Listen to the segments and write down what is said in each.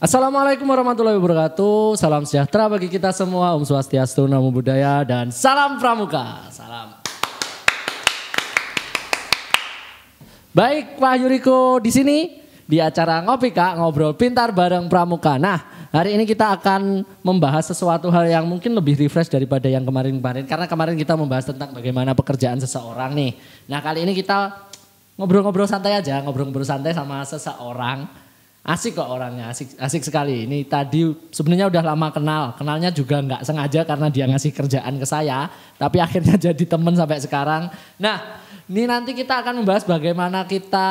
Assalamualaikum warahmatullahi wabarakatuh. Salam sejahtera bagi kita semua. Om Swastiastu, Namo Buddhaya, dan salam Pramuka. Salam. Baik, Wahyu Riko di sini di acara Ngopi Kak, ngobrol pintar bareng Pramuka. Nah, hari ini kita akan membahas sesuatu hal yang mungkin lebih refresh daripada yang kemarin-kemarin. Karena kemarin kita membahas tentang bagaimana pekerjaan seseorang nih. Nah, kali ini kita ngobrol-ngobrol santai aja, ngobrol-ngobrol santai sama seseorang. Asik kok orangnya, asik sekali. Ini tadi sebenarnya udah lama kenalnya juga nggak sengaja karena dia ngasih kerjaan ke saya. Tapi akhirnya jadi temen sampai sekarang. Nah, ini nanti kita akan membahas bagaimana kita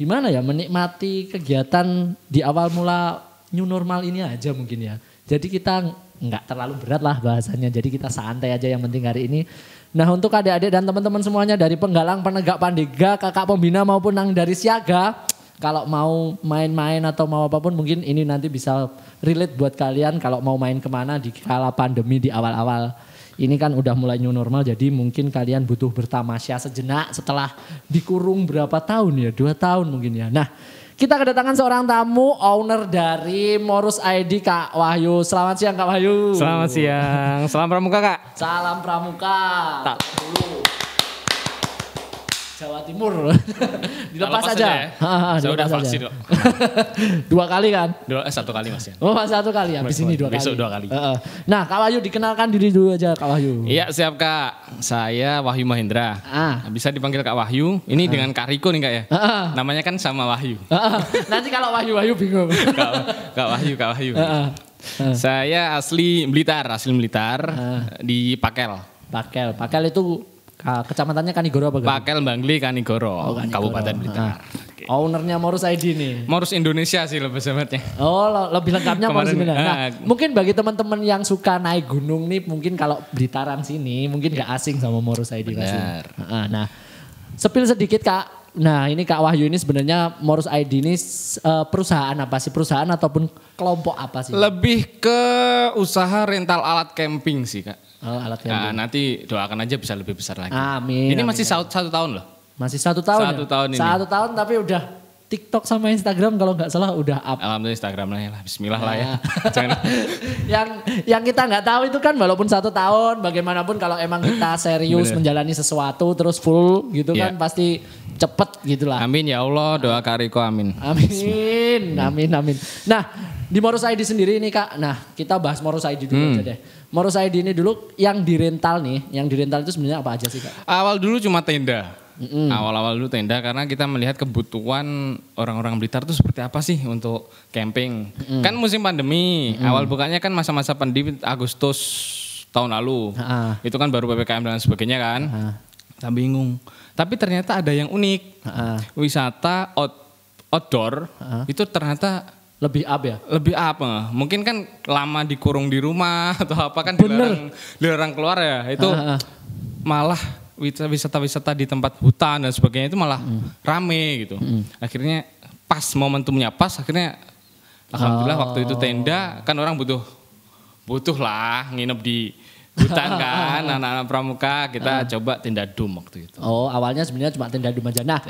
menikmati kegiatan di awal mula new normal ini aja mungkin ya. Jadi kita nggak terlalu berat lah bahasanya, jadi kita santai aja yang penting hari ini. Nah, untuk adik-adik dan teman-teman semuanya dari Penggalang, Penegak, Pandega, kakak pembina maupun yang dari Siaga, kalau mau main-main atau mau apapun mungkin ini nanti bisa relate buat kalian kalau mau main kemana di kala pandemi di awal-awal. Ini kan udah mulai new normal, jadi mungkin kalian butuh bertamasya sejenak setelah dikurung berapa tahun ya, 2 tahun mungkin ya. Nah, kita kedatangan seorang tamu, owner dari Morus ID, Kak Wahyu. Selamat siang Kak Wahyu. Selamat siang, salam Pramuka Kak. Salam Pramuka. Tak. Jawa Timur. Dilepas aja. Saya udah vaksin kok. 2 kali kan? 1 kali Mas ya. Oh, 1 kali, habis ini 2 kali. Besok 2 kali. Nah, Kak Wahyu dikenalkan diri dulu aja Kak Wahyu. Iya siap Kak, saya Wahyu Mahendra. Bisa dipanggil Kak Wahyu, ini dengan Kak Riko nih Kak ya. Namanya kan sama Wahyu. Nanti kalau Wahyu bingung. Kak Wahyu. Saya asli Blitar di Pakel. Pakel itu kecamatannya Kanigoro apa? Pakel Bangli Kanigoro, Kabupaten Blitar. Ownernya Morus ID nih. Morus Indonesia sih lebih sebenarnya. Oh, lebih lengkapnya Morus Indonesia. Nah, mungkin bagi teman-teman yang suka naik gunung nih, mungkin kalau Blitaran sini mungkin gak asing sama Morus ID pasti. Nah, sepil sedikit Kak. Nah, ini Kak Wahyu ini sebenarnya Morus ID ini perusahaan apa sih? Perusahaan ataupun kelompok apa sih? Lebih ke usaha rental alat camping sih Kak. Oh, alat camping. Nah, nanti doakan aja bisa lebih besar lagi. Amin. Ini masih 1 tahun loh. Masih 1 tahun. 1 tahun ini. 1 tahun tapi udah TikTok sama Instagram kalau nggak salah udah up. Alhamdulillah Instagram lah, Bismillah lah ya. Jangan. yang kita nggak tahu itu kan walaupun 1 tahun, bagaimanapun kalau emang kita serius menjalani sesuatu terus full gitu kan pasti cepet gitulah. Amin ya Allah, doa Kak Riko amin. Amin. Nah, di Morus ID sendiri ini Kak, nah kita bahas Morus ID dulu aja deh. Morus ID ini dulu yang dirental itu sebenarnya apa aja sih Kak? Awal dulu cuma tenda. Awal-awal dulu tenda karena kita melihat kebutuhan orang-orang Blitar itu seperti apa sih untuk camping. Kan musim pandemi, awal bukanya kan masa-masa pandemi Agustus tahun lalu. Itu kan baru PPKM dan sebagainya kan. Kita bingung. Tapi ternyata ada yang unik. Wisata outdoor itu ternyata lebih up ya? Lebih up. Mungkin kan lama dikurung di rumah atau apa kan dilarang keluar ya. Itu malah wisata-wisata di tempat hutan dan sebagainya itu malah rame gitu. Akhirnya pas momentumnya akhirnya alhamdulillah waktu itu tenda kan orang butuh lah nginep di hutan kan anak-anak pramuka kita coba tenda dum waktu itu. Oh, awalnya sebenarnya cuma tenda dum aja. Nah,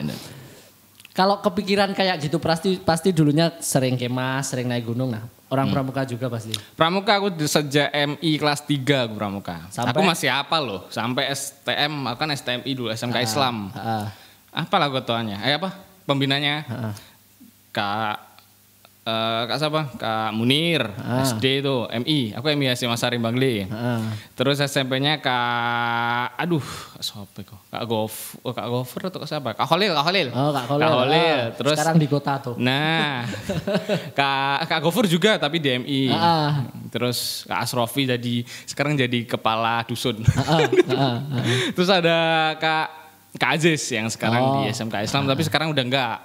kalau kepikiran kayak gitu pasti dulunya sering kemah, sering naik gunung. Nah, orang pramuka juga pasti. Pramuka aku sejak MI kelas 3 aku pramuka. Sampai, aku masih hafal loh, sampai STM, aku kan STMI dulu, SMK Islam. Apa lah ketuanya? Pembinanya? Kak siapa? Kak Munir, SD itu, MI. Aku MI SMA Sari Bangli. Terus SMP-nya Kak Gofur atau siapa? Kak Khalil. Oh, Kak Khalil. Terus sekarang di kota tuh. Nah, Kak Gofur juga tapi di MI. Terus Kak Asrofi sekarang jadi kepala dusun. Terus ada Kak Aziz yang sekarang di SMK Islam tapi sekarang udah enggak.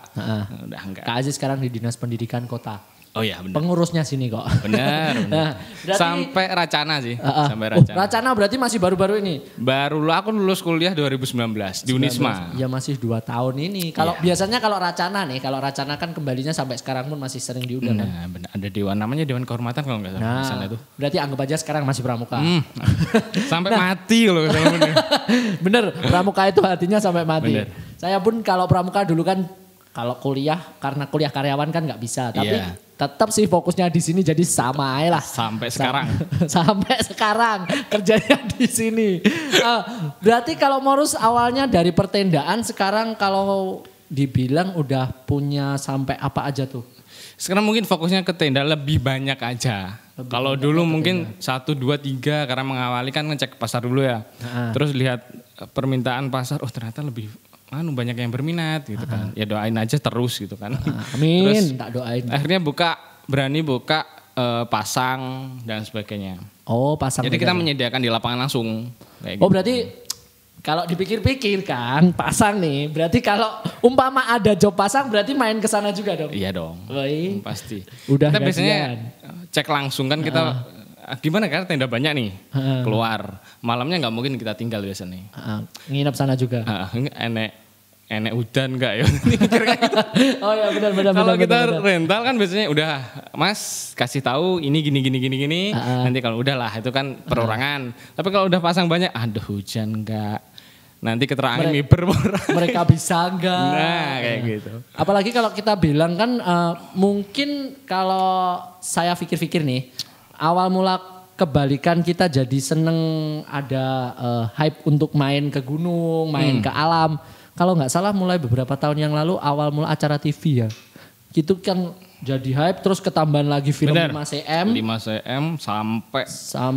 Kak Aziz sekarang di Dinas Pendidikan Kota. Oh iya benar. Pengurusnya sini kok. Benar. Berarti, sampai Racana sih. Sampai Racana. Racana berarti masih baru-baru ini? Aku lulus kuliah 2019 di Unisma. Ya masih 2 tahun ini. Kalau biasanya kalau Racana kan kembalinya sampai sekarang pun masih sering diundang. Nah, benar. Ada namanya Dewan Kehormatan kalau nggak salah di sana itu. Berarti anggap aja sekarang masih pramuka. Sampai mati loh misalnya. Bener, pramuka itu hatinya sampai mati. Bener. Saya pun kalau pramuka dulu kan kalau kuliah karena kuliah karyawan kan nggak bisa, tapi tetap sih fokusnya di sini jadi sama aja lah. Sampai sekarang. Sampai sekarang kerjanya di sini. Berarti kalau Morus awalnya dari pertendaan, sekarang kalau dibilang udah punya sampai apa aja tuh? Sekarang mungkin fokusnya ke tenda lebih banyak aja. Kalau dulu mungkin 1, 2, 3 karena mengawali kan ngecek pasar dulu ya. Terus lihat permintaan pasar, oh ternyata lebih banyak yang berminat gitu kan. Ya doain aja terus gitu kan. Amin, terus tak doain. Akhirnya berani buka pasang dan sebagainya. Oh, pasang. Jadi kita menyediakan di lapangan langsung. Kayak oh gitu. berarti kalau dipikir-pikir kan pasang nih, berarti kalau umpama ada job pasang berarti main ke sana juga dong? Iya dong, Woi. pasti. Udah kita biasanya gajian. cek langsung kan kita, gimana kan tenda banyak nih, keluar. Malamnya nggak mungkin kita tinggal biasanya. Nginep sana juga? Enek udan nggak ya? Oh ya benar. Kalau kita rental kan biasanya udah, Mas kasih tahu ini gini. Nanti kalau udahlah itu kan perorangan. Tapi kalau udah pasang banyak, aduh hujan nggak. Nanti keterangan miber mereka bisa enggak? Nah kayak gitu. Apalagi kalau kita bilang kan mungkin kalau saya pikir-pikir nih, awal mula kebalikan kita jadi seneng ada hype untuk main ke gunung, main ke alam. Kalau nggak salah mulai beberapa tahun yang lalu awal mula acara TV ya. Gitu kan jadi hype terus ketambahan lagi film 5 cm. 5 cm sampai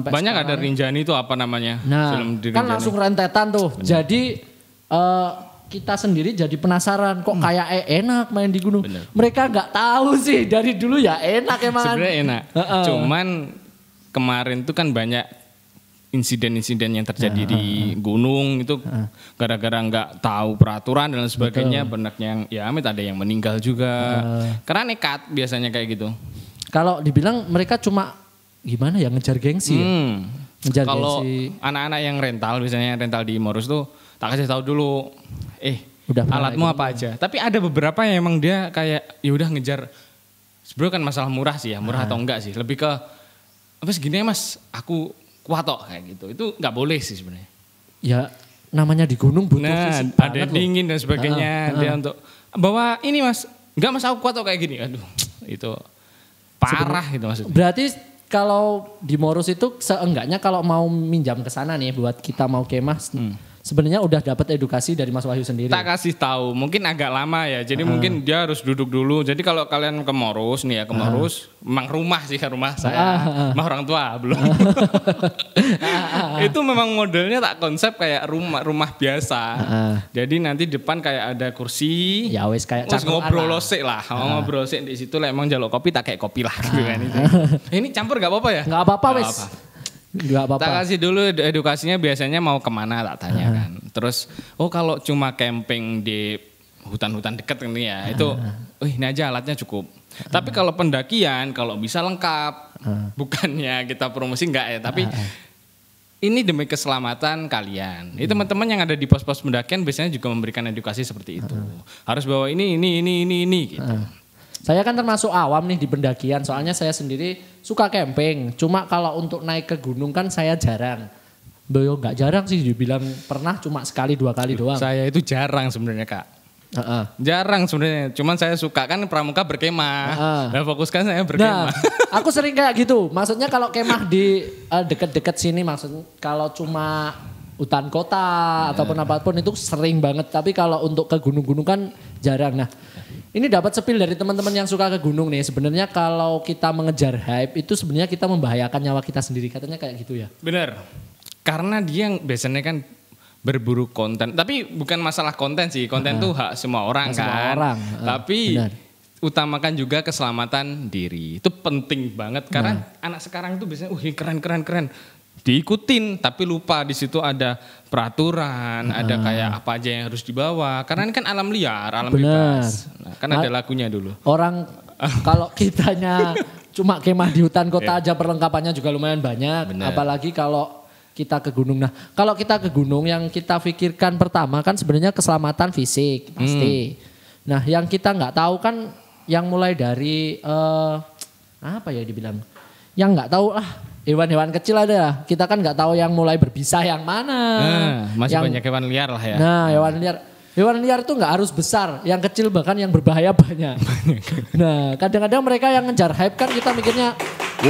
banyak sekarang. Ada Rinjani itu apa namanya? Nah film kan langsung rentetan tuh. Bener. Jadi kita sendiri jadi penasaran kok kayak enak main di gunung. Bener. Mereka nggak tahu sih dari dulu ya enak emang. Sebenarnya enak. Cuman kemarin tuh kan banyak insiden-insiden yang terjadi di gunung itu gara-gara nggak tahu peraturan dan sebagainya. Banyak yang ya amit ada yang meninggal juga. Karena nekat biasanya kayak gitu. Kalau dibilang mereka cuma gimana ya ngejar gengsi ya? Kalau anak-anak yang rental biasanya rental di Morus tuh tak kasih tahu dulu udah alatmu apa aja. Tapi ada beberapa yang emang dia kayak ya udah ngejar. Sebenarnya kan masalah murah sih ya, murah atau enggak sih. Lebih ke apa segini ya Mas, aku kuat kok kayak gitu. Itu nggak boleh sih sebenarnya. Ya namanya di gunung butuh fisik ada dingin dan sebagainya. Dia untuk bawa ini Mas, nggak Mas aku kuat kok kayak gini. Aduh itu parah itu maksudnya. Berarti kalau di Morus itu seenggaknya kalau mau minjam ke sana nih buat kita mau kemah. Sebenarnya udah dapat edukasi dari Mas Wahyu sendiri. Tak kasih tahu, mungkin agak lama ya. Jadi mungkin dia harus duduk dulu. Jadi kalau kalian ke Morus nih ya, ke Morus, memang rumah sih rumah saya. Rumah orang tua belum. Itu memang modelnya tak konsep kayak rumah biasa. Jadi nanti depan kayak ada kursi. Ya wes kayak ngobrol sik lah. Ngobrol sik di situ lah emang jaluk kopi tak kayak kopi lah gitu kan. Ini campur gak apa-apa ya? Gak apa-apa wes. Gak apa-apa. Tak kasih dulu edukasinya biasanya mau kemana tak tanya kan. Terus kalau cuma camping di hutan-hutan dekat ini ya itu ini aja alatnya cukup. Tapi kalau pendakian kalau bisa lengkap. Bukannya kita promosi enggak ya. Tapi ini demi keselamatan kalian. Itu teman-teman yang ada di pos-pos pendakian biasanya juga memberikan edukasi seperti itu. Harus bawa ini gitu. Saya kan termasuk awam nih di pendakian, soalnya saya sendiri suka camping. Cuma kalau untuk naik ke gunung kan saya jarang. Boyo nggak jarang sih, dibilang pernah cuma sekali 2 kali doang. Saya itu jarang sebenarnya Kak. Jarang sebenarnya, cuman saya suka kan pramuka berkemah. Dan fokuskan saya berkemah. Nah, aku sering kayak gitu. Maksudnya kalau kemah di deket-deket sini, maksudnya kalau cuma hutan kota ataupun apapun itu sering banget. Tapi kalau untuk ke gunung-gunung kan jarang. Nah. Ini dapat sepil dari teman-teman yang suka ke gunung nih. Sebenarnya kalau kita mengejar hype itu sebenarnya kita membahayakan nyawa kita sendiri. Katanya kayak gitu ya. Benar. Karena dia biasanya kan berburu konten. Tapi bukan masalah konten sih. Konten tuh hak semua orang kan. Semua orang. Tapi utamakan juga keselamatan diri. Itu penting banget. Karena anak sekarang itu biasanya keren. Diikutin tapi lupa di situ ada peraturan, ada kayak apa aja yang harus dibawa. Karena ini kan alam liar, alam bebas. Nah, kan ada lagunya dulu. Orang kalau kitanya cuma kemah di hutan kota aja perlengkapannya juga lumayan banyak. Apalagi kalau kita ke gunung. Nah, kalau kita ke gunung yang kita pikirkan pertama kan sebenarnya keselamatan fisik pasti. Nah, yang kita nggak tahu kan yang mulai dari apa ya dibilang? Yang nggak tahu lah. Hewan-hewan kecil ada, kita kan nggak tahu yang mulai berbisa yang mana. Masih banyak hewan liar lah ya. Nah hewan liar Hewan liar itu nggak harus besar, yang kecil bahkan yang berbahaya banyak. Nah, kadang-kadang mereka yang ngejar hype kan kita mikirnya,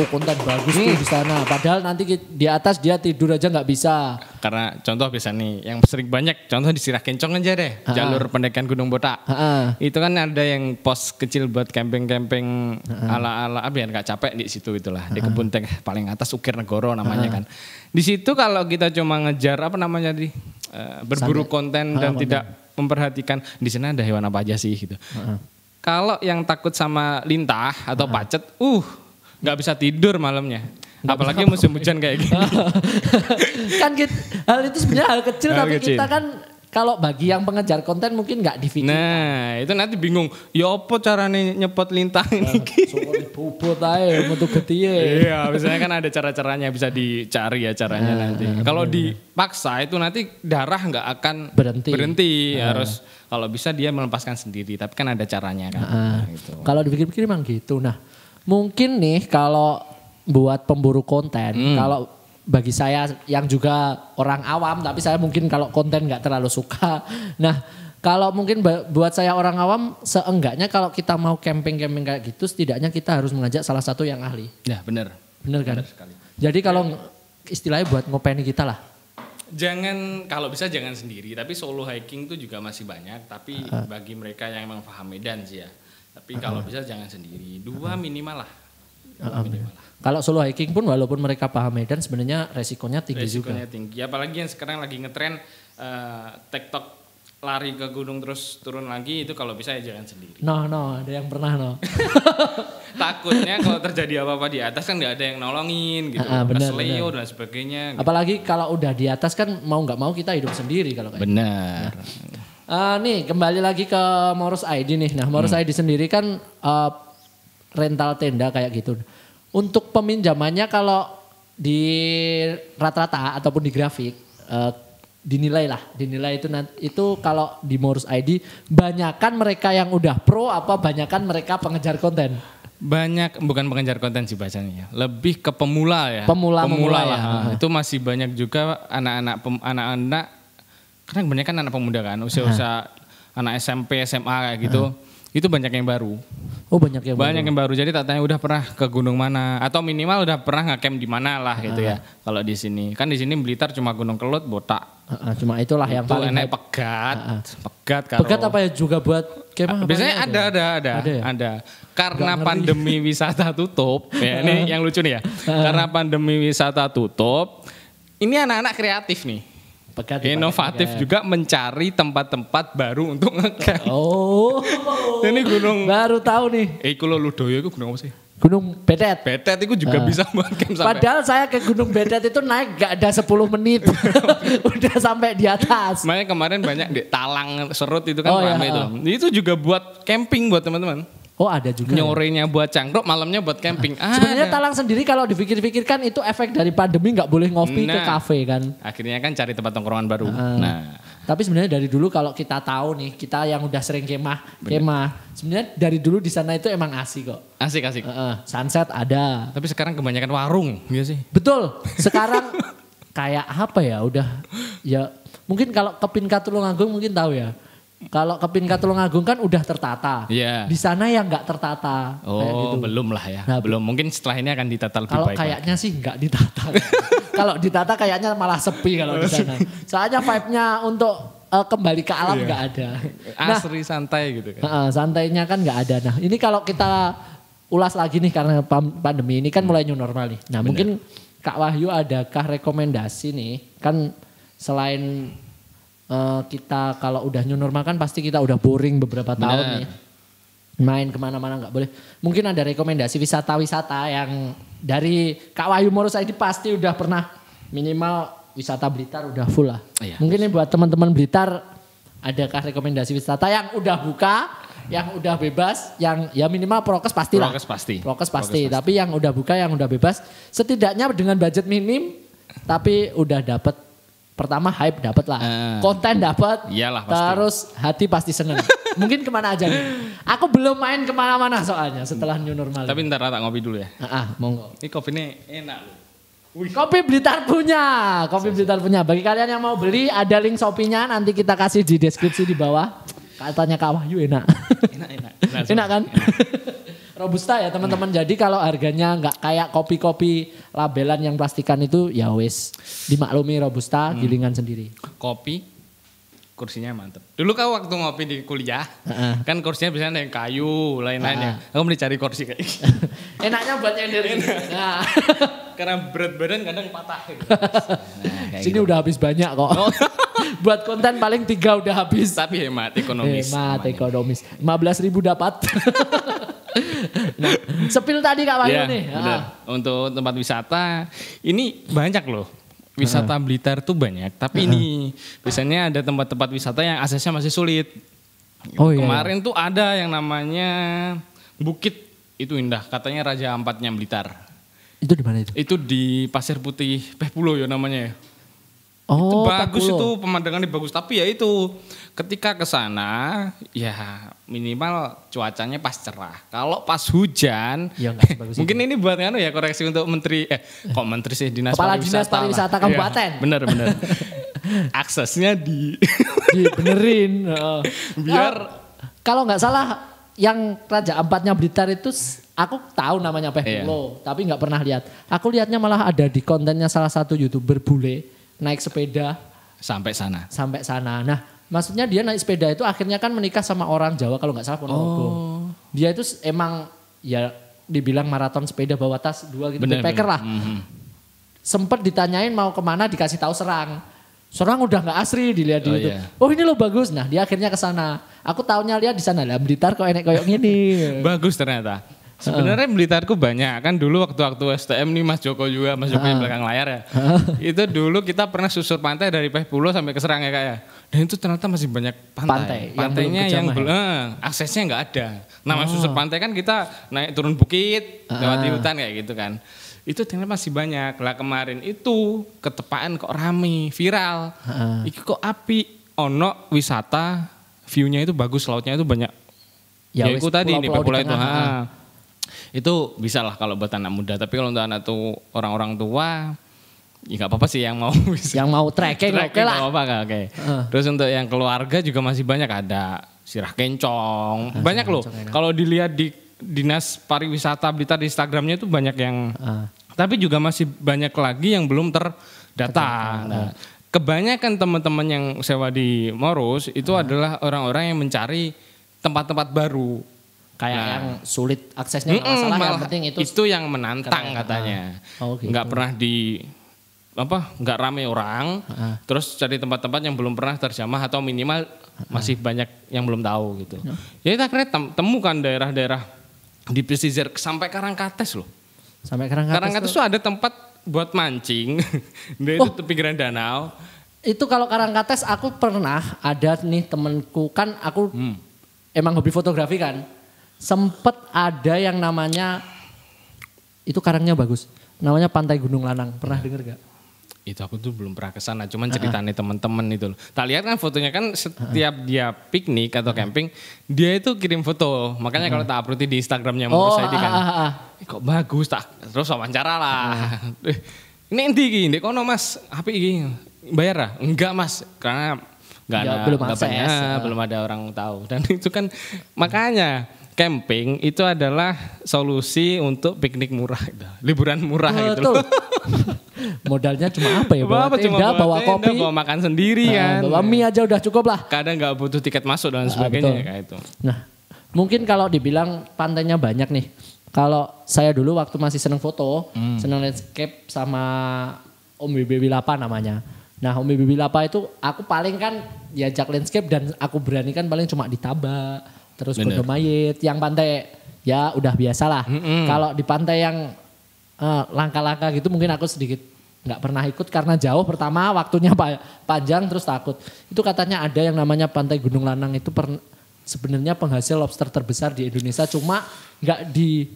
konten bagus tuh di sana. Padahal nanti di atas dia tidur aja nggak bisa. Karena contoh biasa nih, yang sering banyak, contoh di Sirah Kencong aja deh, jalur pendekan Gunung Botak. Itu kan ada yang pos kecil buat camping-camping ala-ala biar nggak capek di situ itulah. Di kebun teh paling atas Ukir Negoro namanya kan. Di situ kalau kita cuma ngejar berburu konten dan tidak memperhatikan di sana ada hewan apa aja sih gitu. Kalau yang takut sama lintah atau pacet, nggak bisa tidur malamnya. Apalagi musim hujan kayak gini. Kan hal itu sebenarnya hal kecil tapi kita kan kalau bagi yang pengejar konten mungkin nggak difikirkan. Nah itu nanti bingung, ya apa caranya nyepot lintang ini? Soalnya bobot aja untuk getiye. Iya biasanya kan ada cara-caranya bisa dicari ya caranya nanti. Kalau dipaksa itu nanti darah nggak akan berhenti. Harus kalau bisa dia melepaskan sendiri tapi kan ada caranya kan. Gitu. Kalau dipikir-pikir memang gitu. Nah mungkin nih kalau buat pemburu konten, kalau bagi saya yang juga orang awam, tapi saya mungkin kalau konten nggak terlalu suka. Nah kalau mungkin buat saya orang awam, seenggaknya kalau kita mau camping-camping kayak gitu, setidaknya kita harus mengajak salah satu yang ahli. Ya benar. Benar kan? Benar sekali. Jadi kalau istilahnya buat ngopeni kita lah. Kalau bisa jangan sendiri, tapi solo hiking itu juga masih banyak. Tapi bagi mereka yang memang paham medan sih ya. Tapi kalau bisa jangan sendiri, 2 minimal lah. Kalau solo hiking pun walaupun mereka paham medan sebenarnya resikonya tinggi juga. Resikonya tinggi, apalagi yang sekarang lagi ngetren TikTok lari ke gunung terus turun lagi itu kalau bisa ya jangan sendiri. Ada yang pernah Takutnya kalau terjadi apa-apa di atas kan nggak ada yang nolongin gitu. Kesleo dan sebagainya. Gitu. Apalagi kalau udah di atas kan mau nggak mau kita hidup sendiri kalau kayak. Benar. Nih kembali lagi ke Morus ID nih. Nah Morus ID sendiri kan rental tenda kayak gitu. Untuk peminjamannya kalau di rata-rata ataupun di grafik dinilai itu kalau di Morus ID banyakan mereka yang udah pro apa banyakan mereka pengejar konten? Bukan pengejar konten sih bacanya, lebih ke pemula ya. Pemula lah. Itu masih banyak juga anak-anak karena kebanyakan anak pemuda kan usia anak SMP SMA kayak gitu. Itu banyak yang baru. Banyak yang baru. Jadi tak tanya udah pernah ke gunung mana atau minimal udah pernah nge-camp di mana lah gitu ya. Kalau di sini kan di sini Blitar cuma Gunung Kelut, Botak. Cuma itulah yang paling enak pegat. Pegat apa ya juga buat kemah? Biasanya ada. Karena pandemi wisata tutup, ya ini yang lucu nih ya. Karena pandemi wisata tutup, ini anak-anak kreatif nih. Inovatif juga mencari tempat-tempat baru untuk nge-camp. Ini gunung. Baru tahu nih. Kalau Ludoyo itu gunung apa sih? Gunung Betet. Betet itu juga bisa buat camp sampai. Padahal saya ke Gunung Betet itu naik gak ada 10 menit. Udah sampai di atas. Makanya kemarin banyak di Talang Serut itu kan ramai itu. Itu juga buat camping buat teman-teman. Ada juga. Nyorenya buat cangkruk, malamnya buat camping. Sebenarnya Talang sendiri kalau dipikir-pikirkan itu efek dari pandemi nggak boleh ngopi ke kafe kan. Akhirnya kan cari tempat tongkrongan baru. Tapi sebenarnya dari dulu kalau kita tahu nih, kita yang udah sering kemah. Sebenarnya dari dulu di sana itu emang asik kok. Asik. Sunset ada. Tapi sekarang kebanyakan warung, ya sih. Betul. Sekarang kayak apa ya? Udah ya mungkin kalau ke Pinka Tulungagung mungkin tahu ya. Kalau ke Pinka Tulungagung kan udah tertata. Yeah. Di sana yang nggak tertata. Gitu. Belum lah ya. Nah, belum. Mungkin setelah ini akan ditata lebih baik. Kalau kayaknya sih nggak ditata. Kalau ditata kayaknya malah sepi kalau di sana. Soalnya vibe-nya untuk kembali ke alam nggak ada. Asri santai gitu kan. Santainya kan nggak ada. Nah ini kalau kita ulas lagi nih karena pandemi ini kan mulai new normal nih. Nah mungkin Kak Wahyu adakah rekomendasi nih? Kan selain kita kalau udah new normal kan pasti kita udah boring beberapa tahun nih. Main kemana-mana nggak boleh. Mungkin ada rekomendasi wisata-wisata yang dari Kak Wahyu Morus ID pasti udah pernah minimal wisata Blitar udah full lah. Mungkin nih buat teman-teman Blitar adakah rekomendasi wisata yang udah buka, yang udah bebas, yang ya minimal prokes pasti lah. Prokes pasti. Tapi yang udah buka, yang udah bebas, setidaknya dengan budget minim tapi udah dapet. Pertama hype dapat lah, konten dapat, terus hati pasti seneng. Mungkin kemana aja nih? Aku belum main kemana-mana soalnya setelah new normal. Tapi ntar tak ngopi dulu ya. Monggo. Ini kopinya enak loh. Kopi Blitar punya. Kopi Blitar punya. Bagi kalian yang mau beli ada link Shopee-nya nanti kita kasih di deskripsi di bawah. Katanya Kak Wahyu enak. Enak kan? Robusta ya teman-teman. Jadi kalau harganya nggak kayak kopi-kopi labelan yang plastikan itu ya wis dimaklumi Robusta gilingan sendiri. Kopi kursinya mantep. Dulu kau waktu ngopi di kuliah, kan kursinya biasanya ada yang kayu, lain-lain ya. Aku beli cari kursi kayak gitu. Enaknya buat nyenderin. Nah. Karena berat badan kadang patah. Gitu. Sini gitu. Udah habis banyak kok. Oh. Buat konten paling 3 udah habis. Tapi hemat ekonomis. Hemat ekonomis. 15.000 dapat. Nah, sepil tadi Kak Wahyu nih. Benar. Untuk tempat wisata, ini banyak loh. Wisata Blitar tuh banyak, tapi ini biasanya ada tempat-tempat wisata yang aksesnya masih sulit. Oh, Kemarin tuh ada yang namanya Bukit, itu indah, katanya Raja Ampatnya Blitar. Itu di mana itu? Itu di Pasir Putih Pehpulo ya namanya. Oh, itu bagus Pehpulo. itu pemandangannya bagus, tapi ya itu ketika ke sana ya minimal cuacanya pas cerah. Kalau pas hujan, ya mungkin ini buat ya koreksi untuk menteri kok menteri sih dinas Kepala Dinas Pariwisata Kabupaten. Ya, bener. Aksesnya dibenerin. Biar kalau nggak salah yang Raja Ampatnya Blitar itu aku tahu namanya Pehpulo, tapi nggak pernah lihat. Aku lihatnya malah ada di kontennya salah satu YouTuber bule naik sepeda sampai sana. Nah, maksudnya dia naik sepeda itu akhirnya kan menikah sama orang Jawa kalau nggak salah Ponorogo. Dia itu emang ya dibilang maraton sepeda bawa tas 2 gitu, backpacker lah. Sempet ditanyain mau kemana dikasih tahu Serang. Serang udah nggak asri dilihat di YouTube. Oh ini lo bagus. Nah dia akhirnya ke sana. Aku taunya lihat di sana lah Blitar kok enek koyok gini. Bagus ternyata. Sebenarnya Blitarku banyak kan dulu waktu STM nih Mas Joko juga, Mas Joko yang belakang layar ya. Itu dulu kita pernah susur pantai dari Pehpulo sampai ke Serang ya Kak ya. Dan itu ternyata masih banyak pantai. Pantainya yang belum aksesnya nggak ada. Nama susur pantai kan kita naik turun bukit, lewati hutan kayak gitu kan. Itu ternyata masih banyak. Lah kemarin itu ketepaan kok rame, viral. Iki kok api, ono wisata, view-nya itu bagus, lautnya itu banyak. Ya itu tadi di Pehpulo itu. Itu bisa lah kalau buat anak muda, tapi kalau untuk anak tuh orang-orang tua ya nggak apa-apa sih yang mau yang mau trekking oke lah. Oke. Terus untuk yang keluarga juga masih banyak, ada Sirah Kencong, banyak loh. Kalau dilihat di Dinas Pariwisata Blitar di Instagramnya itu banyak yang tapi juga masih banyak lagi yang belum terdata. Nah, kebanyakan teman-teman yang sewa di Moros itu adalah orang-orang yang mencari tempat-tempat baru. Kayak yang sulit aksesnya nggak masalah, yang penting itu yang menantang katanya. Gitu. Nggak pernah nggak rame orang, terus cari tempat-tempat yang belum pernah terjamah atau minimal masih banyak yang belum tahu gitu. Ya kita akhirnya temukan daerah-daerah di pesisir sampai Karangkates loh. Sampai Karangkates tuh ada tempat buat mancing, itu pinggiran danau. Itu kalau Karangkates aku pernah ada nih temenku kan aku emang hobi fotografi kan. Sempet ada yang namanya, itu karangnya bagus, namanya Pantai Gunung Lanang, pernah denger gak? Itu aku tuh belum pernah kesana, cuman ceritanya teman-teman itu loh. Tak lihat kan fotonya kan setiap dia piknik atau camping, dia itu kirim foto. Makanya kalau tak upload di Instagramnya Moros ID kan, kok bagus tak, terus wawancara lah. Ini inti gini, dek kono mas, apa ini bayar lah? Enggak mas, karena belum ada orang tahu. Dan itu kan makanya camping itu adalah solusi untuk piknik murah, liburan murah gitu. Modalnya cuma apa ya? Bawa tenda, bawa kopi, bawa makan sendiri kan. Bawa mie aja udah cukup lah. Kadang nggak butuh tiket masuk dan sebagainya kayak itu. Nah, mungkin kalau dibilang pantainya banyak nih. Kalau saya dulu waktu masih seneng foto, seneng landscape sama Om Bibi Lapa namanya. Nah Om Bibi Lapa itu aku paling kan diajak landscape dan aku beranikan paling cuma di Taba. Terus Gondomayit, yang pantai ya udah biasa lah. Kalau di pantai yang langka-langka gitu mungkin aku sedikit nggak pernah ikut karena jauh. Pertama waktunya panjang terus takut. Itu katanya ada yang namanya Pantai Gunung Lanang itu sebenarnya penghasil lobster terbesar di Indonesia. Cuma nggak di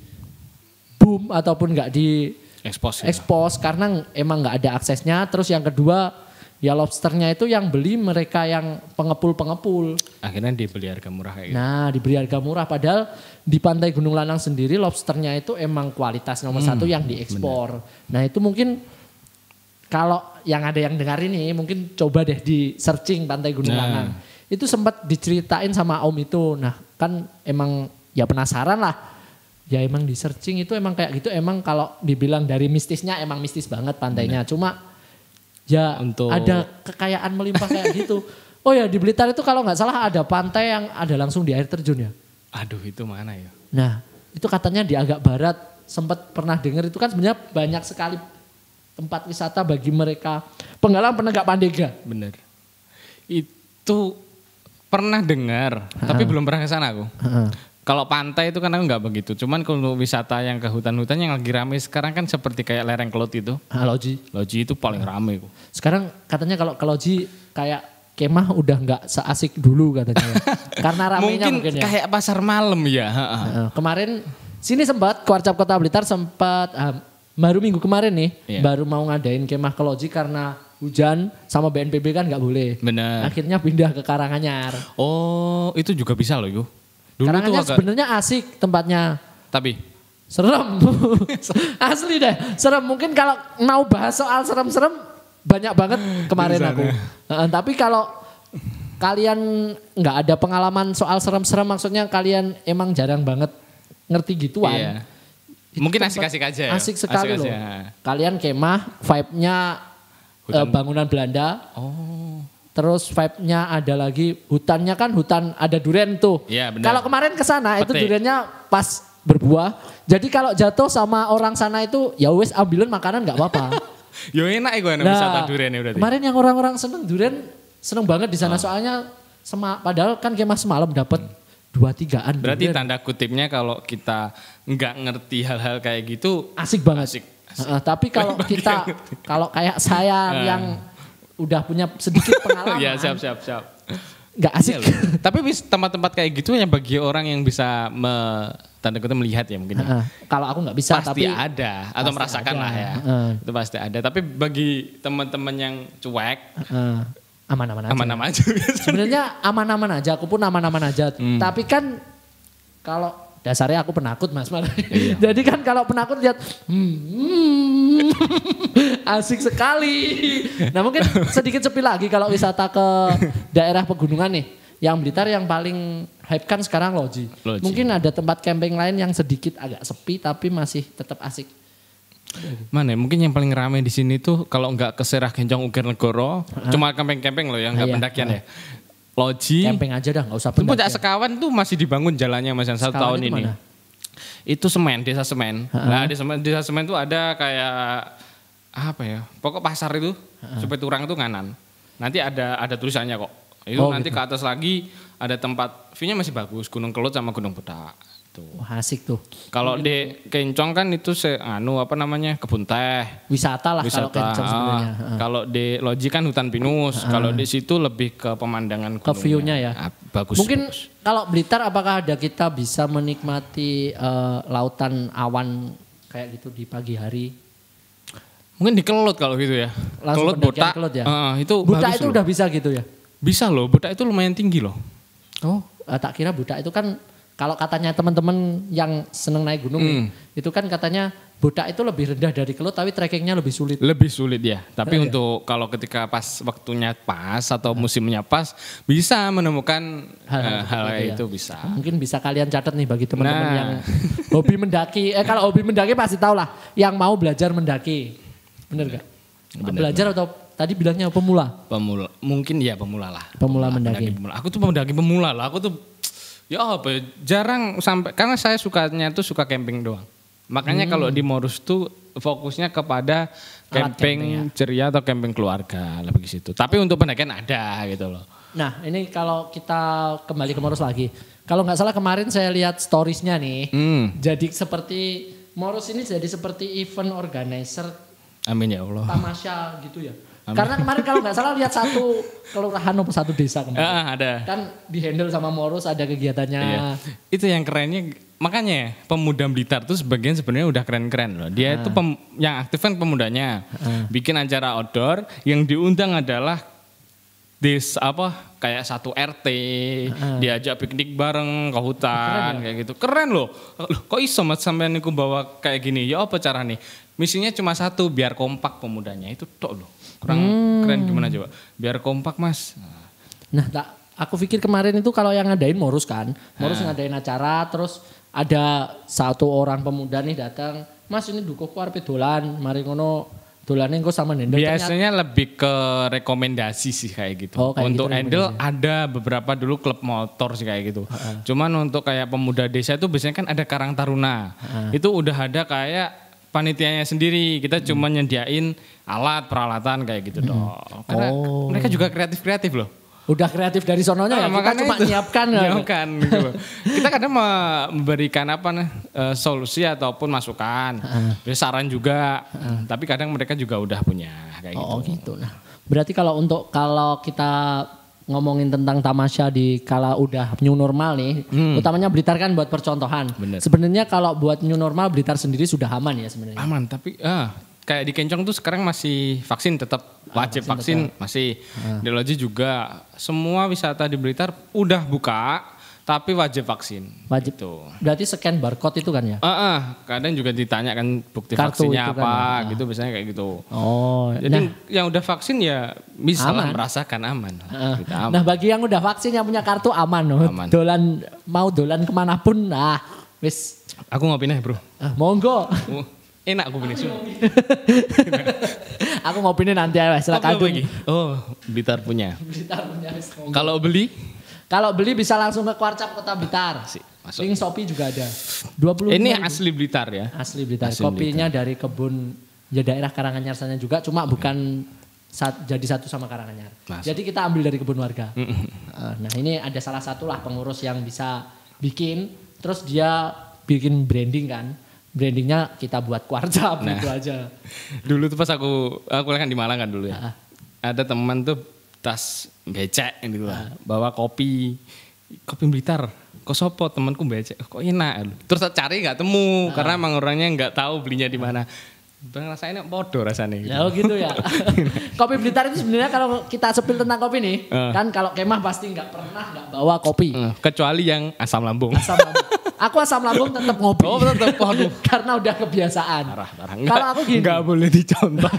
boom ataupun nggak di expose karena emang nggak ada aksesnya. Terus yang kedua ya lobsternya itu yang beli mereka yang pengepul-pengepul. Akhirnya dibeli harga murah kayak gitu. Nah dibeli harga murah padahal di Pantai Gunung Lanang sendiri lobsternya itu emang kualitas nomor 1 yang diekspor. Nah itu mungkin kalau yang ada yang dengar ini mungkin coba deh di searching Pantai Gunung Lanang. Itu sempat diceritain sama Om itu. Nah kan emang ya penasaran lah. Ya emang di searching itu emang kayak gitu. Emang kalau dibilang dari mistisnya emang mistis banget pantainya. Cuma ya ada kekayaan melimpah kayak gitu. Oh ya di Blitar itu kalau nggak salah ada pantai yang ada langsung di air terjun ya. Aduh itu mana ya? Nah itu katanya di agak barat. Sempat pernah dengar itu kan sebenarnya banyak sekali tempat wisata bagi mereka penggalang penegak pandega. Bener. Itu pernah dengar, tapi belum pernah ke sana aku. Kalau pantai itu kan aku nggak begitu. Cuman kalau wisata yang ke hutan-hutan yang lagi rame sekarang kan seperti kayak lereng Kelot itu. Loji. Loji itu paling rame. Sekarang katanya kalau ke Loji kayak kemah udah nggak seasik dulu katanya. Karena ramenya mungkin ya. Kayak pasar malam ya. Kemarin sini sempat Kuarcap Kota Blitar sempat baru minggu kemarin nih, baru mau ngadain kemah ke Loji karena hujan sama BNPB kan nggak boleh. Benar. Akhirnya pindah ke Karanganyar. Oh, itu juga bisa loh, Yu. Dulu Karanganyar sebenarnya asik tempatnya. Tapi serem. Asli deh, serem. Mungkin kalau mau bahas soal serem-serem banyak banget kemarin aku. Tapi kalau kalian nggak ada pengalaman soal serem-serem, maksudnya kalian emang jarang banget ngerti gituan. Iya. Mungkin asik-asik aja ya. Asik sekali loh. Kalian kemah, vibe-nya bangunan Belanda. Oh. Terus vibe-nya ada lagi hutannya kan hutan ada durian tuh. Iya benar. Kalau kemarin ke sana itu duriannya pas berbuah. Jadi kalau jatuh sama orang sana itu ya wes ambilin makanan nggak apa-apa. Yo enak gue wisata durian ya berarti. Kemarin yang orang-orang seneng durian seneng banget di sana soalnya padahal kan kemah semalam dapat 2-3an. Berarti tanda kutipnya kalau kita nggak ngerti hal-hal kayak gitu asik banget. Asik. Tapi kalau kita kalau kayak saya yang udah punya sedikit pengalaman. Ya siap. Nggak asik. Iya, tapi tempat-tempat kayak gitu yang bagi orang yang bisa tanda kutip melihat ya mungkin. Kalau aku nggak bisa pasti tapi ada atau merasakan ada lah ya. Itu pasti ada. Tapi bagi teman-teman yang cuek. Aman-aman aja. Sebenarnya aman-aman aja, aku pun aman-aman aja. Tapi kan kalau dasarnya aku penakut Mas. Iya. Jadi kan kalau penakut lihat asik sekali. Nah mungkin sedikit sepi lagi kalau wisata ke daerah pegunungan nih. Yang Blitar yang paling hype kan sekarang Loji. Mungkin ada tempat camping lain yang sedikit agak sepi tapi masih tetap asik. Mana? Mungkin yang paling ramai di sini tuh kalau nggak ke Serah Kencong Ukir Negoro, cuma camping-camping loh yang nggak pendakian ya. Loji. Camping aja dah, nggak usah pendakian. Puncak Sekawan tuh masih dibangun jalannya Mas yang 1 tahun ini. Mana? Itu Semen, Desa Semen. Nah di Desa Semen tuh ada kayak apa ya? Pokok pasar itu, supaya turang itu nganan. Nanti ada tulisannya kok. Itu nanti gitu. Ke atas lagi ada tempat view-nya masih bagus, Gunung Kelot sama Gunung Butak. Wah asik tuh. Kalau di Kencong kan itu kebun teh. Wisata lah kalau Kencong sebenarnya. Kalau di Loji kan hutan pinus. Kalau di situ lebih ke pemandangan gunungnya. Ke view-nya ya. Bagus. Mungkin kalau Blitar apakah ada kita bisa menikmati lautan awan kayak gitu di pagi hari? Mungkin di Kelot kalau gitu ya. Langsung Kelot Butak. Ya? Itu Butak itu udah bisa gitu ya? Bisa loh. Butak itu lumayan tinggi loh. Oh tak kira Butak itu kan kalau katanya teman-teman yang seneng naik gunung nih, itu kan katanya Butak itu lebih rendah dari Kelot tapi trekkingnya lebih sulit. Lebih sulit ya. Tapi untuk kalau ketika pas waktunya pas atau musimnya pas bisa menemukan hal itu bisa. Mungkin bisa kalian catat nih bagi teman-teman yang hobi mendaki. Kalau hobi mendaki pasti tahu lah yang mau belajar mendaki. Bener gak? Belajar atau tadi bilangnya pemula? Pemula. Mungkin ya pemula lah. Pemula mendaki. Aku tuh mendaki pemula lah. Aku tuh ya apa jarang sampai karena saya sukanya tuh suka camping doang. Makanya kalau di Morus tuh fokusnya kepada camping ceria atau camping keluarga lebih ke situ. Tapi untuk pendakian ada gitu loh. Nah ini kalau kita kembali ke Morus lagi. Kalau nggak salah kemarin saya lihat storiesnya nih. Jadi seperti Morus ini jadi seperti event organizer. Amin ya Allah. Tamasya gitu ya. Amin. Karena kemarin kalau nggak salah lihat satu kelurahan atau satu desa kemarin. Ada. Kan dihandle sama Morus ada kegiatannya. Iya. Itu yang kerennya makanya pemuda Blitar tuh sebagian sebenarnya udah keren-keren loh. Dia itu yang aktif kan pemudanya. Bikin acara outdoor yang diundang adalah kayak satu RT diajak piknik bareng ke hutan kayak gitu. Keren loh. Kok iso Mas sampean niku bawa kayak gini? Ya apa cara nih? Misinya cuma satu, biar kompak pemudanya. Itu tok loh. Keren gimana coba? Biar kompak Mas. Nah, aku pikir kemarin itu kalau yang ngadain Morus kan. Morus ngadain acara terus ada satu orang pemuda nih datang, "Mas, ini dukuhku arep dolan, mari ngono dolane engko sama Nendel." Biasanya lebih ke rekomendasi sih kayak gitu. Untuk gitu, Endel ada beberapa dulu klub motor sih kayak gitu. Cuman untuk kayak pemuda desa itu biasanya kan ada Karang Taruna. Itu udah ada kayak panitianya sendiri. Kita cuma nyediain alat, peralatan kayak gitu dong. Karena mereka juga kreatif-kreatif loh. Udah kreatif dari sononya ya, kita cuma nyiapkan gitu. Kita kadang memberikan solusi ataupun masukan, saran juga. Tapi kadang mereka juga udah punya kayak gitu. Oh gitu. Nah, berarti kalau kita ngomongin tentang tamasya di kala udah new normal nih, utamanya Blitar kan buat percontohan. Sebenarnya kalau buat new normal Blitar sendiri sudah aman ya sebenarnya. Aman, tapi kayak di Kencong tuh sekarang masih vaksin tetap wajib vaksin masih. Di Loji juga semua wisata di Blitar udah buka tapi wajib vaksin. Wajib. Gitu. Berarti scan barcode itu kan ya? Kadang juga ditanya kan bukti kartu vaksinnya apa kan, gitu biasanya kayak gitu. Jadi yang udah vaksin ya bisa merasakan aman. Aman. Nah bagi yang udah vaksin yang punya kartu aman. Mau dolan kemanapun wis. Aku ngopinya bro. Monggo. Enak aku beli semua. Aku ngopinya nanti aja silakan. Blitar punya. Kalau beli bisa langsung ke Kwarcap Kota Blitar. Link Shopee juga ada. 20. Ini asli Blitar ya. Asli Blitar. Kopinya dari kebun ya daerah Karanganyar sana juga, cuma bukan jadi satu sama Karanganyar. Jadi kita ambil dari kebun warga. Nah ini ada salah satu lah pengurus yang bisa bikin, terus dia bikin branding kan. Brandingnya kita buat Kwarcap gitu aja. Dulu tuh pas aku kan di Malang kan dulu ya. Ada teman tuh tas becek gitu lah. Bawa kopi Blitar. Kok sopo temanku becek. Kok enak. Terus cari gak temu karena emang orangnya gak tahu belinya di mana. Bang rasainnya bodoh rasanya gitu. Ya gitu ya. Kopi Blitar itu sebenarnya kalau kita sepil tentang kopi nih, kan kalau kemah pasti nggak bawa kopi. Kecuali yang asam lambung. Aku asam lambung tetap ngopi. Oh tetap, karena udah kebiasaan. Parah. Kalau aku gini. Nggak boleh dicontoh.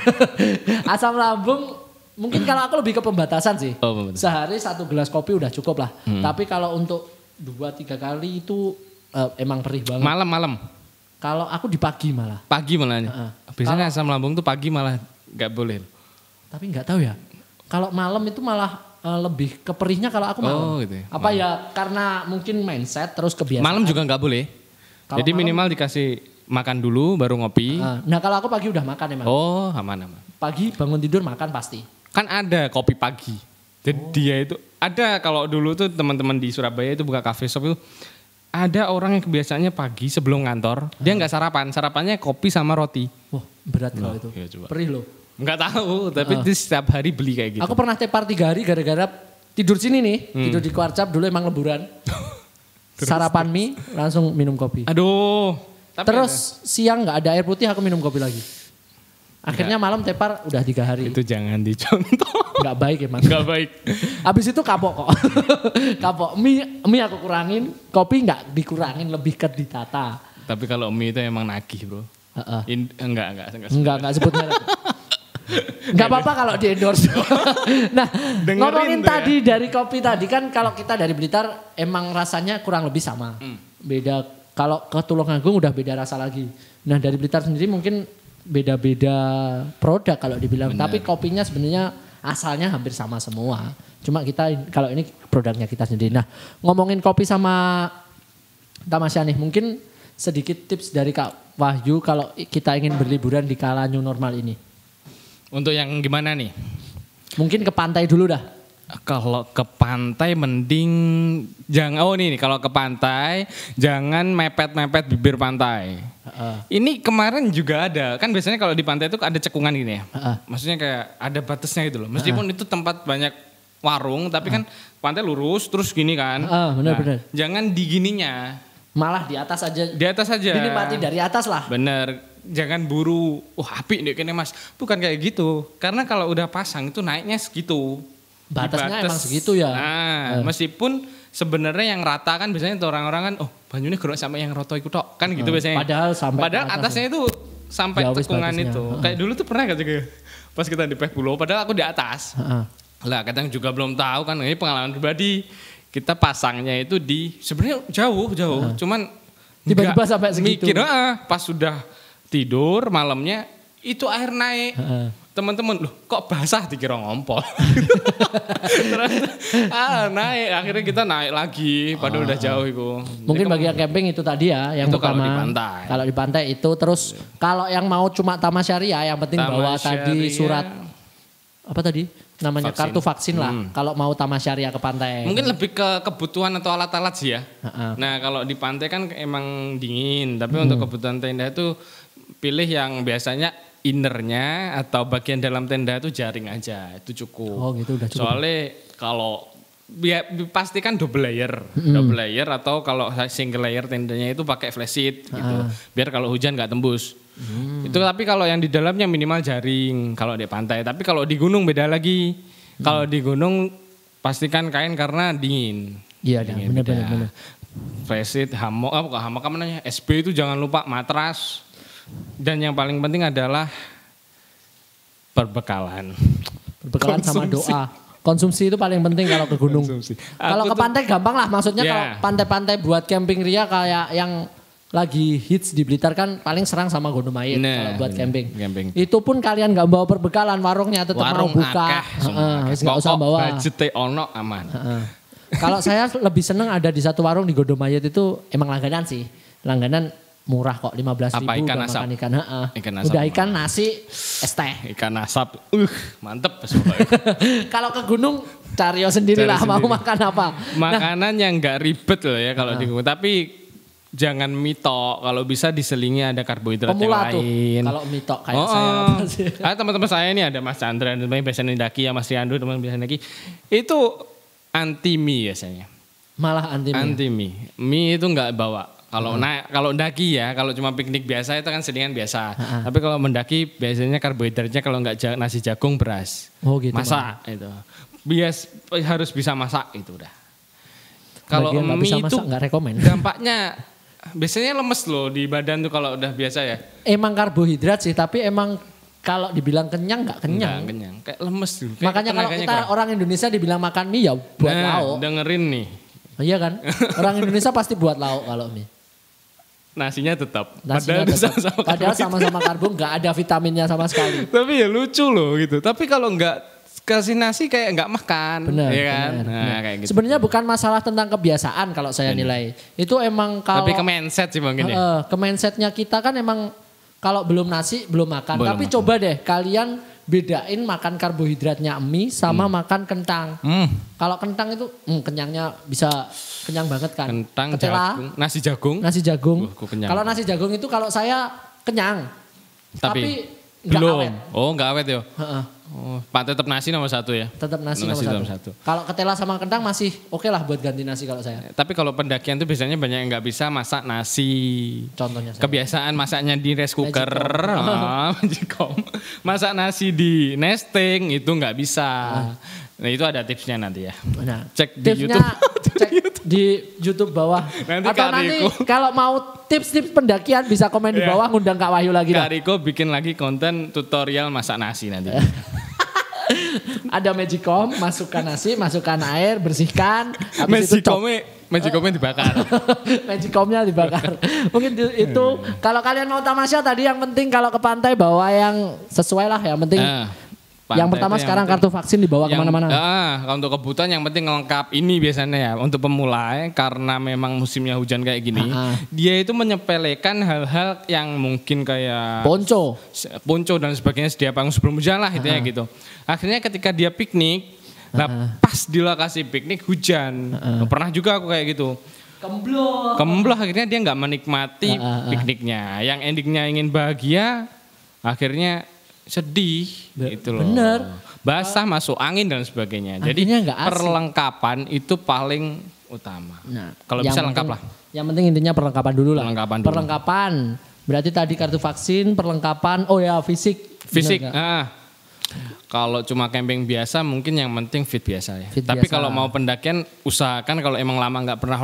Asam lambung mungkin kalau aku lebih ke pembatasan sih. Sehari 1 gelas kopi udah cukup lah. Tapi kalau untuk 2-3 kali itu emang perih banget. Malam. Kalau aku di pagi malah. Pagi malahnya. Biasanya asam lambung tuh pagi malah nggak boleh. Tapi nggak tahu ya. Kalau malam itu malah lebih ke perihnya kalau aku malam. Gitu ya. Apa ya karena mungkin mindset terus kebiasaan. Malam juga nggak boleh. Jadi minimal dikasih makan dulu baru ngopi. Nah kalau aku pagi udah makan emang. Aman. Pagi bangun tidur makan pasti. Kan ada kopi pagi. Jadi dia itu ada kalau dulu tuh teman-teman di Surabaya itu buka cafe shop itu. Ada orang yang kebiasaannya pagi sebelum kantor, dia nggak sarapan. Sarapannya kopi sama roti. Wah berat kalau itu. Ya, perih loh. Nggak tahu, tapi dia setiap hari beli kayak gitu. Aku pernah tepar 3 hari gara-gara tidur sini nih. Tidur di Kwarcap dulu emang leburan. Sarapan mie, langsung minum kopi. Aduh. Terus siang nggak ada air putih, aku minum kopi lagi. Akhirnya malam tepar udah 3 hari. Itu jangan dicontoh. Nggak baik emang. Nggak baik. Habis itu kapok kok. Kapok. Mie aku kurangin, kopi nggak dikurangin, lebih ke ditata. Tapi kalau mie itu emang nagih bro. Enggak sebut merek. Enggak apa-apa kalau di endorse. Nah, ngomongin tadi dari kopi tadi kan kalau kita dari Blitar emang rasanya kurang lebih sama. Beda kalau ke Tulungagung udah beda rasa lagi. Nah, dari Blitar sendiri mungkin beda-beda produk kalau dibilang. Bener. Tapi kopinya sebenarnya asalnya hampir sama semua. Cuma kita kalau ini produknya kita sendiri. Nah, ngomongin kopi sama tamasya nih, mungkin sedikit tips dari Kak Wahyu kalau kita ingin berliburan di kala new normal ini. Untuk yang gimana nih? Mungkin ke pantai dulu dah. Kalau ke pantai mending kalau ke pantai jangan mepet-mepet bibir pantai. Ini kemarin juga ada, kan biasanya kalau di pantai itu ada cekungan gini ya. Maksudnya kayak ada batasnya gitu loh. Meskipun itu tempat banyak warung, tapi kan pantai lurus terus gini kan. Benar. Jangan di gininya. Malah di atas aja. Di atas aja. Dinikmati dari atas lah. Bener. Jangan buru, apik nih kayaknya mas. Bukan kayak gitu. Karena kalau udah pasang itu naiknya segitu. Batasnya dibatas. emang segitu ya. Nah, meskipun sebenarnya yang rata kan biasanya tuh orang-orang kan banyune gerok sampai yang roto iku tok kan gitu biasanya. Padahal atasnya itu sampai jauh tekungan batasnya. itu. Kayak dulu tuh pernah gak juga pas kita di Pulau padahal aku di atas. Lah kadang juga belum tahu kan ini pengalaman pribadi. Kita pasangnya itu di sebenarnya jauh. Cuman tiba-tiba sampai segitu. Mikir pas sudah tidur malamnya itu air naik. Teman-teman loh kok basah dikira ngompol. Terus naik akhirnya kita naik lagi padahal udah jauh itu. Mungkin bagi yang camping itu tadi ya yang itu pertama. kalau di pantai. Kalau di pantai itu terus kalau yang mau cuma tamasyaria yang penting bawa tadi surat apa tadi namanya vaksin. kartu vaksin lah. Kalau mau tamasyaria ke pantai. Mungkin lebih ke kebutuhan atau alat-alat sih ya. Nah kalau di pantai kan emang dingin tapi untuk kebutuhan tenda itu pilih yang biasanya innernya atau bagian dalam tenda itu jaring aja itu cukup. Oh gitu udah cukup. Soalnya kalau pastikan double layer atau kalau single layer tendanya itu pakai flash sheet gitu. Biar kalau hujan nggak tembus. Itu tapi kalau yang di dalamnya minimal jaring kalau di pantai. Tapi kalau di gunung beda lagi. Kalau di gunung pastikan kain karena dingin. Iya benar. Flash sheet, hammock apa namanya? SB itu jangan lupa matras. Dan yang paling penting adalah perbekalan. Perbekalan sama doa. Konsumsi itu paling penting kalau ke gunung. Kalau ke pantai gampang lah. Maksudnya kalau pantai-pantai buat camping ria kayak yang lagi hits di Blitar kan paling serang sama Gunung Mayit kalau buat camping. Itu pun kalian gak bawa perbekalan warungnya tetap mau buka. Gak usah bawa. Budgetnya ono aman. Kalau saya lebih seneng ada di satu warung di Gunung Mayit itu emang langganan sih. Langganan murah kok 15.000 ikan asap? Makan ikan. Ikan asap. Udah ikan nasi es teh. Ikan asap. Mantep. Kalau ke gunung cari sendiri lah mau makan apa. Makanan yang enggak ribet loh ya kalau di gunung. Tapi jangan mito. Kalau bisa diselingi ada karbohidrat pemula yang lain. Kalau mito kayak saya. Teman-teman saya ini ada Mas Chandra, teman biasanya Daki ya Mas Riandu, teman biasanya Daki. Itu anti mie biasanya. Malah anti mie. Mie itu enggak bawa. Kalau daki ya, kalau cuma piknik biasa itu kan selingan biasa. Tapi kalau mendaki biasanya karbohidratnya kalau nggak nasi jagung beras. Oh gitu. Masak itu. Harus bisa masak itu udah. Kalau mie bisa itu nggak rekomen. Dampaknya biasanya lemes loh di badan tuh kalau udah biasa ya. Emang karbohidrat sih, tapi emang kalau dibilang kenyang nggak kenyang. Nggak kenyang, kayak lemes tuh. Makanya kalau kita orang Indonesia dibilang makan mie ya buat lauk. Dengerin nih. Iya kan? Orang Indonesia pasti buat lauk kalau mie. Nasinya tetap. Padahal sama-sama karbo nggak ada vitaminnya sama sekali. Tapi ya lucu loh gitu. Tapi kalau nggak kasih nasi kayak nggak makan. Benar. Ya kan? Benar. Kayak gitu. Sebenarnya bukan masalah tentang kebiasaan kalau saya nilai. Itu emang kalau. Tapi ke mindset sih mungkin ya. Ke mindsetnya kita kan emang kalau belum nasi belum makan. Tapi coba deh kalian bedain makan karbohidratnya mie sama makan kentang. Kalau kentang itu kenyangnya bisa kenyang banget kan. Kentang, ketela, jagung, nasi jagung. Kalau nasi jagung itu kalau saya kenyang. Tapi belum. Awet. Oh nggak awet ya. Pak tetap nasi nomor 1 ya. Tetap nasi nomor satu. Kalau ketela sama kentang masih oke lah buat ganti nasi kalau saya. Tapi kalau pendakian tuh biasanya banyak yang nggak bisa masak nasi. Contohnya saya. Kebiasaan masaknya di rice cooker. Magicom. Masak nasi di nesting itu nggak bisa. Nah itu ada tipsnya nanti ya. Nah, cek di tipsnya, YouTube. Cek di YouTube bawah. Nanti kalau mau tips-tips pendakian bisa komen di bawah ngundang Kak Wahyu lagi. Kak Riko bikin lagi konten tutorial masak nasi nanti. Ada Magicom, masukkan nasi, masukkan air, bersihkan. Magicomnya dibakar. Magicomnya dibakar. Mungkin itu kalau kalian mau tamasya tadi yang penting kalau ke pantai bawa yang sesuai lah. Yang penting yang pertama sekarang kartu vaksin dibawa kemana-mana. Untuk kebutuhan yang penting lengkap ini biasanya ya untuk pemula karena memang musimnya hujan kayak gini. Dia itu menyepelekan hal-hal yang mungkin kayak ponco dan sebagainya sedia panggung sebelum hujan lah itu ya gitu. Akhirnya ketika dia piknik, pas di lokasi piknik hujan. Pernah juga aku kayak gitu. Kembloh akhirnya dia nggak menikmati pikniknya. Yang endingnya ingin bahagia, akhirnya sedih gitu loh. Bener. Basah, masuk angin dan sebagainya. Jadi perlengkapan itu paling utama. Nah, kalau bisa lengkap lah. Yang penting intinya perlengkapan dulu lah. Perlengkapan. Berarti tadi kartu vaksin, perlengkapan. Oh ya fisik. Fisik. Kalau cuma camping biasa mungkin yang penting fit biasa ya. Fit Tapi biasa. kalau mau pendakian usahakan kalau emang lama nggak pernah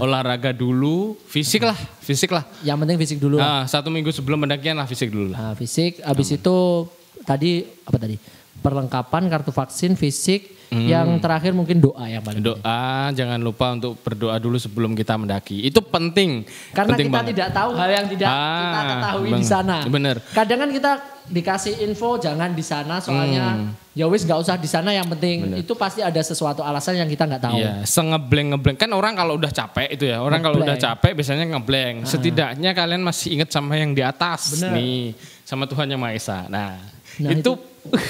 olahraga dulu, fisik lah. Yang penting fisik dulu. 1 minggu sebelum pendakian lah fisik dulu lah. Nah, fisik, habis itu tadi apa tadi? Perlengkapan, kartu vaksin, fisik, yang terakhir mungkin doa yang paling penting. Doa, jangan lupa untuk berdoa dulu sebelum kita mendaki. Itu penting. Karena penting kita banget. tidak tahu hal yang tidak kita ketahui di sana. Bener. Kadang kan kita dikasih info jangan di sana soalnya ya wis nggak usah di sana yang penting. Itu pasti ada sesuatu alasan yang kita nggak tahu. Iya, ngebleng. Kan orang kalau udah capek itu ya. Orang kalau udah capek biasanya ngebleng. Setidaknya kalian masih ingat sama yang di atas. Bener. Nih, sama Tuhan Yang Maha Esa. Nah itu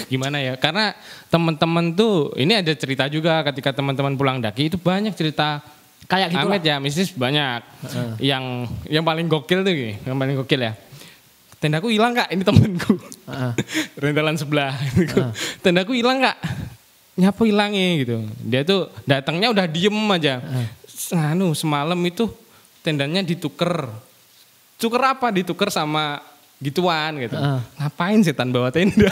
gimana ya? Karena teman-teman tuh ini ada cerita juga ketika teman-teman pulang daki itu banyak cerita Kayak gitu Amit ya, mistis banyak. Yang paling gokil tuh gini, yang paling gokil ya. Tendaku hilang Kak, ini temanku. Rentalan sebelah. Tendaku hilang Kak. Nyapa hilangnya gitu. Dia tuh datangnya udah diem aja. Semalam itu tendanya dituker. Tuker apa? Dituker sama gituan gitu. Ngapain setan bawa tenda?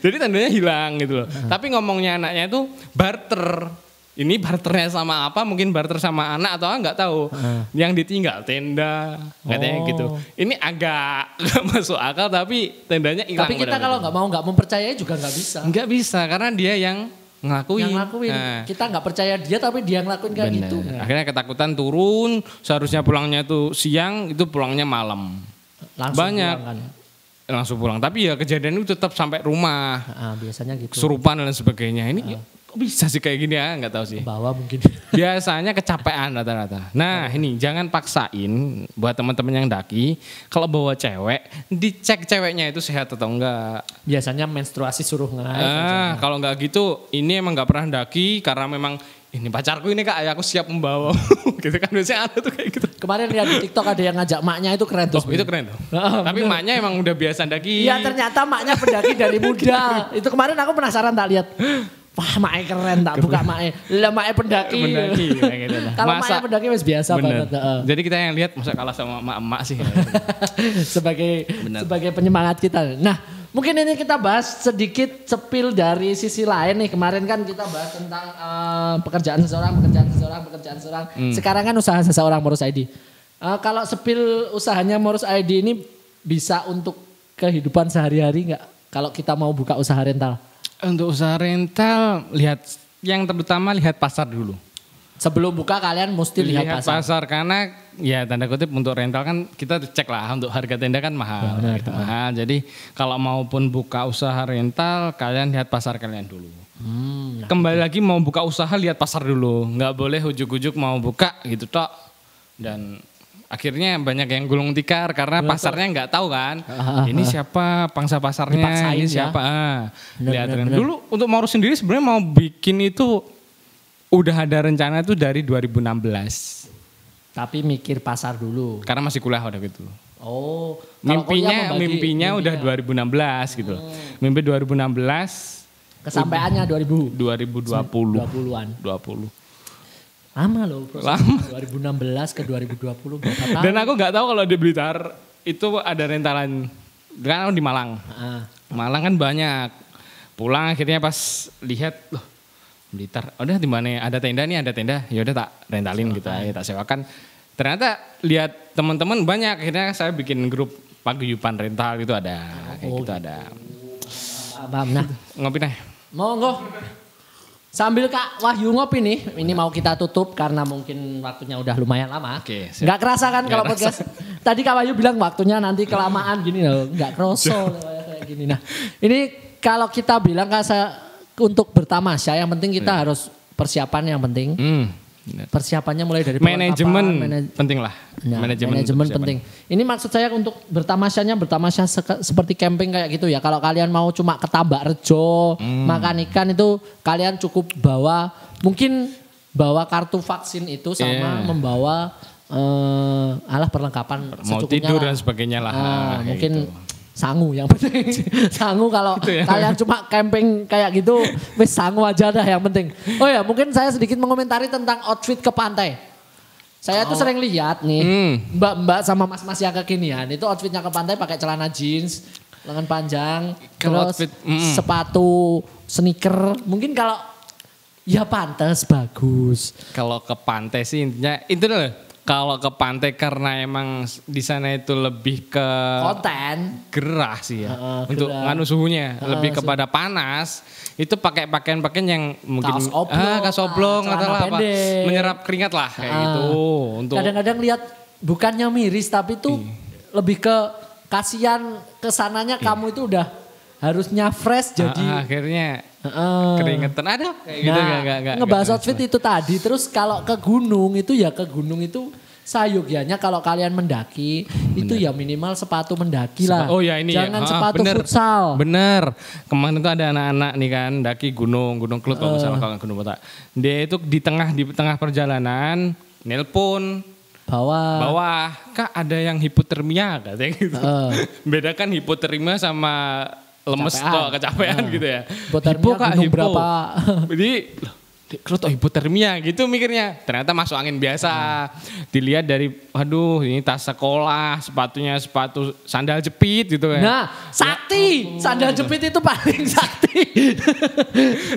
Jadi tendanya hilang gitu loh. Tapi ngomongnya anaknya itu barter. Ini barternya sama apa? Mungkin barter sama anak atau nggak tahu. Yang ditinggal tenda, katanya gitu. Ini agak nggak masuk akal tapi tendanya hilang. Tapi kita kalau nggak mempercayai juga nggak bisa. Nggak bisa karena dia yang ngelakuin. Nah. Kita nggak percaya dia tapi dia ngelakuin kayak gitu. Nah. Akhirnya ketakutan turun. Seharusnya pulangnya tuh siang, itu pulangnya malam. Langsung banyak. Pulang, kan? Langsung pulang. Tapi ya kejadian itu tetap sampai rumah. Biasanya gitu. Kesurupan dan sebagainya. Ini kok bisa sih kayak gini ya? Nggak tahu sih. Bawa mungkin. Biasanya kecapean rata-rata. Nah ini jangan paksain buat teman-teman yang daki. Kalau bawa cewek, dicek ceweknya itu sehat atau enggak. Biasanya menstruasi suruh naik. Kalau enggak gitu, ini emang nggak pernah daki karena memang ini pacarku ini Kak, aku siap membawa. Gitu kan biasanya ada tuh kayak gitu. Kemarin lihat di TikTok ada yang ngajak maknya itu keren tuh. Itu keren tuh. Tapi maknya emang udah biasa daki. Iya ternyata maknya pendaki dari muda. Itu kemarin aku penasaran tak lihat. Wah maknya keren tak buka maknya. Lah maknya pendaki. Kayak gitu. Kalau maknya pendaki masih biasa banget. Jadi kita yang lihat masa kalah sama emak-emak sih. sebagai penyemangat kita. Nah mungkin ini kita bahas sedikit sepil dari sisi lain nih. Kemarin kan kita bahas tentang pekerjaan seseorang. Sekarang kan usaha seseorang Morus ID. Kalau sepil usahanya Morus ID ini bisa untuk kehidupan sehari-hari nggak? Kalau kita mau buka usaha rental? Untuk usaha rental yang terutama lihat pasar dulu. Sebelum buka kalian mesti lihat pasar. Karena ya tanda kutip untuk rental kan kita cek lah untuk harga tenda kan mahal. Mahal. Jadi kalau maupun buka usaha rental kalian lihat pasar kalian dulu. Kembali lagi mau buka usaha lihat pasar dulu. Nggak boleh ujuk-ujuk mau buka gitu tok. Dan akhirnya banyak yang gulung tikar karena pasarnya nggak tahu kan. Ini siapa pangsa pasarnya, dipaksain ini siapa. Lihat dulu untuk Morus sendiri sebenarnya mau bikin itu udah ada rencana itu dari 2016. Tapi mikir pasar dulu. Karena masih kuliah udah gitu. Oh, mimpinya udah 2016 gitu. Mimpi 2016. Kesampaiannya 2020. 2020-an. 20. Lama loh. Lama. 2016 ke 2020 berapa tahun? Dan aku nggak tahu kalau di Blitar itu ada rentalan. Kan di Malang. Malang kan banyak. Pulang akhirnya pas lihat loh Blitar, udah di mana ada tenda nih, ada tenda, ya udah tak rentalin gitu aja, tak sewakan. Ternyata lihat teman-teman banyak, akhirnya saya bikin grup paguyuban rental gitu ada, kayak gitu ada. Nah, ngopi nih. Monggo. Sambil Kak Wahyu ngopi nih, ini mau kita tutup karena mungkin waktunya udah lumayan lama. Oke, nggak kerasa kan kalau podcast. Tadi Kak Wahyu bilang waktunya nanti kelamaan gini loh, nggak kerasa kayak gini. Nah, ini kalau kita bilang untuk bertamasya yang penting kita harus persiapan yang penting. Persiapannya mulai dari manajemen penting lah. Nah, manajemen penting. Ini maksud saya untuk bertamasya seperti camping kayak gitu ya. Kalau kalian mau cuma ke Tambak Rejo, makan ikan itu kalian cukup bawa kartu vaksin itu sama membawa perlengkapan mau tidur dan sebagainya lah. Mungkin gitu. Sangu yang penting. Sangu kalau gitu ya. Kalian cuma camping kayak gitu, wis sangu aja dah yang penting. Oh ya, mungkin saya sedikit mengomentari tentang outfit ke pantai. Saya tuh sering lihat nih, mbak-mbak sama mas-mas yang kekinian itu outfitnya ke pantai pakai celana jeans, Lengan panjang, Kalau terus outfit, sepatu sneaker. Mungkin kalau ya pantas bagus. Kalau ke pantai sih intinya itu loh. Kalau ke pantai karena emang di sana itu lebih ke Konten. gerah sih ya. Untuk gerah. nganu suhunya, lebih kepada panas. Itu pakai pakaian-pakaian yang mungkin kaos oblong atau celana apa, pendek. menyerap keringat lah kayak gitu. Untuk Kadang-kadang lihat bukannya miris tapi itu lebih ke kasihan kesananya kamu itu udah harusnya fresh jadi akhirnya keringetan ada kayak gitu nggak ngebahas outfit itu tadi. Terus kalau ke gunung itu sayugyanya kalau kalian mendaki itu ya minimal sepatu mendaki lah. Oh ya ini jangan ya. sepatu Bener. futsal. Bener. Kemarin tuh ada anak-anak nih kan daki Gunung Kelut kalau misalnya kalau Gunung Botak. Dia itu di tengah perjalanan nelpon bawah Kak ada yang hipotermia katanya gitu. Bedakan hipotermia sama lemes kok kecapean gitu ya. Hipotermia gunung berapa? Jadi Kelut hipotermia gitu mikirnya. Ternyata masuk angin biasa. Dilihat dari waduh ini tas sekolah, sepatu sandal jepit gitu kan. Nah, sakti. Sandal jepit itu paling sakti.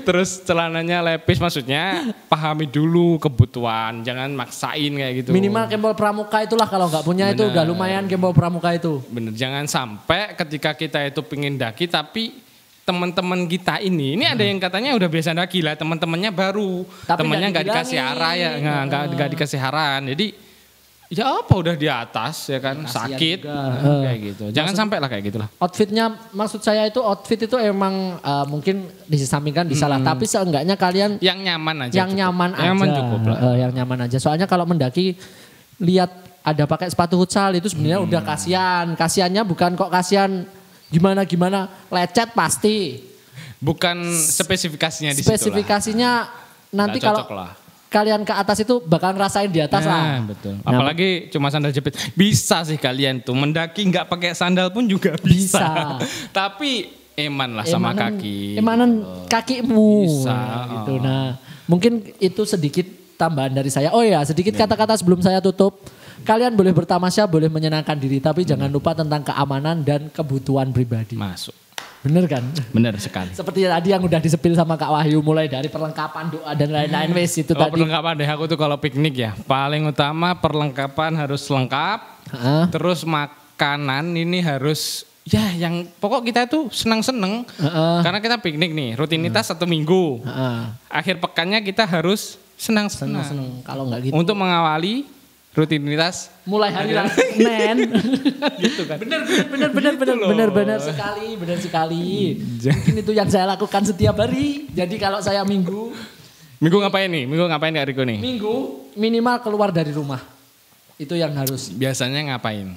Terus celananya lepis maksudnya pahami dulu kebutuhan, jangan maksain kayak gitu. Minimal gembol pramuka itulah kalau nggak punya itu udah lumayan gembol pramuka itu. Bener, jangan sampai ketika kita itu pingin daki tapi teman-teman kita ini ada yang katanya udah biasa daki lah, teman-temannya baru, tapi temannya nggak dikasih arah ya, nggak dikasih arahan, jadi ya apa udah di atas ya kan sakit kayak gitu, jangan sampai lah kayak gitulah. Outfitnya maksud saya itu outfit itu emang mungkin disampingkan bisa lah, tapi seenggaknya kalian yang nyaman aja, yang cukup. nyaman aja, cukup lah. yang nyaman aja. Soalnya kalau mendaki lihat ada pakai sepatu futsal itu sebenarnya udah kasihannya bukan kok kasihan gimana lecet pasti. Bukan spesifikasinya di situ lah. Spesifikasinya nanti kalau kalian ke atas itu bakal ngerasain di atas lah. Betul. Apalagi cuma sandal jepit. Bisa sih kalian tuh mendaki nggak pakai sandal pun juga bisa. Tapi eman lah sama kaki. Emanan kakimu. Bisa. Gitu. Nah, mungkin itu sedikit tambahan dari saya. Oh ya, sedikit kata-kata sebelum saya tutup. Kalian boleh bertamasya, boleh menyenangkan diri, tapi jangan lupa tentang keamanan dan kebutuhan pribadi. Masuk. Bener kan? Bener sekali. Seperti tadi yang udah disepil sama Kak Wahyu, mulai dari perlengkapan doa dan lain-lain wes itu tadi. Perlengkapan deh aku tuh kalau piknik ya, paling utama perlengkapan harus lengkap. Terus makanan ini harus ya yang pokok kita tuh senang-senang. Karena kita piknik nih, rutinitas 1 minggu. Akhir pekannya kita harus senang-senang. Kalau nggak gitu. Untuk mengawali rutinitas mulai hari Senin gitu kan. Bener sekali. Mungkin itu yang saya lakukan setiap hari. Jadi kalau saya minggu ngapain Kak Riko nih? Minggu minimal keluar dari rumah. Itu yang harus. Biasanya ngapain?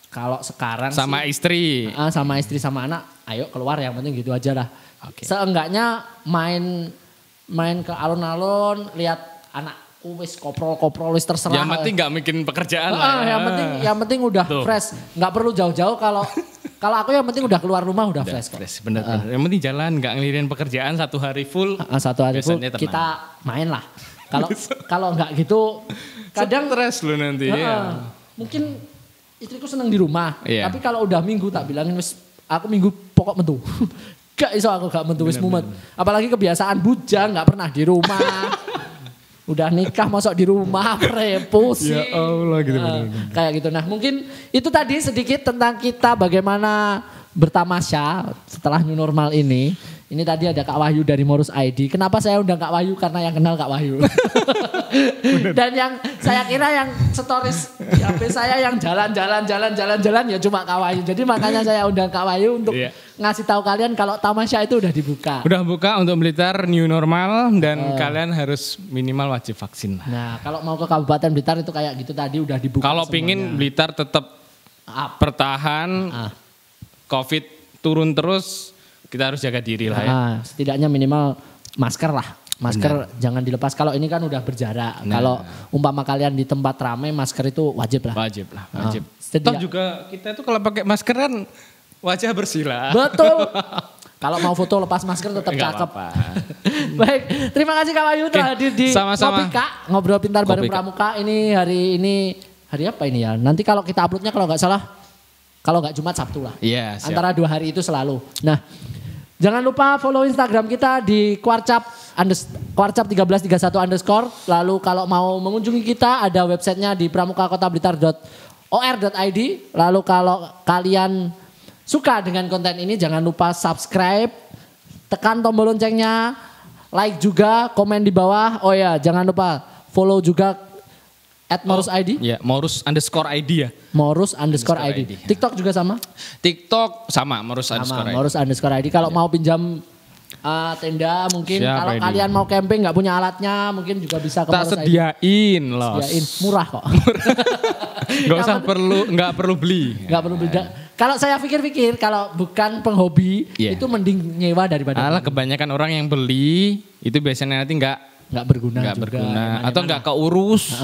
Kalau sekarang sama sih, istri. Sama istri sama anak, ayo keluar yang penting gitu aja lah. Okay. Seenggaknya main ke alun-alun, lihat anak wis koprol wis terserah. Yang penting nggak bikin pekerjaan lah. Yang penting udah fresh. Nggak perlu jauh-jauh kalau aku yang penting udah keluar rumah udah fresh kok. Bener. Yang penting jalan nggak ngelirin pekerjaan 1 hari full. 1 hari full kita main lah. Kalau nggak gitu kadang stres lu nanti. Mungkin istriku seneng di rumah. Iya. Tapi kalau udah minggu tak bilangin wis aku minggu pokok metu. Gak iso aku gak metu wis mumet. Apalagi kebiasaan bujang nggak pernah di rumah. Udah nikah masuk di rumah repus sih. Ya Allah gitu. Kayak gitu. Nah mungkin itu tadi sedikit tentang kita bagaimana bertamasya setelah new normal ini. Ini tadi ada Kak Wahyu dari Morus ID. Kenapa saya undang Kak Wahyu? Karena yang kenal Kak Wahyu. Dan yang saya kira yang stories di HP saya yang jalan ya cuma Kak Wahyu. Jadi makanya saya undang Kak Wahyu untuk ngasih tahu kalian kalau tamasya itu udah dibuka. Udah buka untuk Blitar new normal dan kalian harus minimal wajib vaksin. Nah kalau mau ke Kabupaten Blitar itu kayak gitu tadi udah dibuka. Kalau pingin Blitar tetap bertahan, COVID turun terus, kita harus jaga diri lah ya. Setidaknya minimal masker lah. Masker jangan dilepas. Kalau ini kan udah berjarak. Kalau umpama kalian di tempat ramai masker itu wajib lah. Wajib. Toh juga kita itu kalau pakai masker kan wajah bersih lah. Betul. Kalau mau foto lepas masker tetap cakep. Baik, terima kasih Kak Wahyu telah hadir di sama-sama. Ngopi Kak, ngobrol pintar bareng Pramuka. Ini hari apa ini ya? Nanti kalau kita uploadnya kalau nggak salah Kalau nggak Jumat Sabtu lah. Iya, siap. Antara 2 hari itu selalu. Nah, jangan lupa follow Instagram kita di Kwarcap1331_. Lalu kalau mau mengunjungi kita ada websitenya di pramukakotablitar.or.id. Lalu kalau kalian suka dengan konten ini jangan lupa subscribe, tekan tombol loncengnya, like juga, komen di bawah. Oh ya, jangan lupa follow juga @morus_id. Ya, Morus_ID ya. Morus_ID. TikTok juga sama? TikTok sama Morus_ID. Morus_ID. Kalau mau pinjam tenda mungkin, kalau kalian mau camping nggak punya alatnya mungkin juga bisa ke tak sediain loh. Murah kok. Nggak perlu beli. Nggak perlu beli. Kalau saya pikir-pikir kalau bukan penghobi itu mending nyewa daripada. Kebanyakan orang yang beli itu biasanya nanti nggak berguna atau nggak keurus,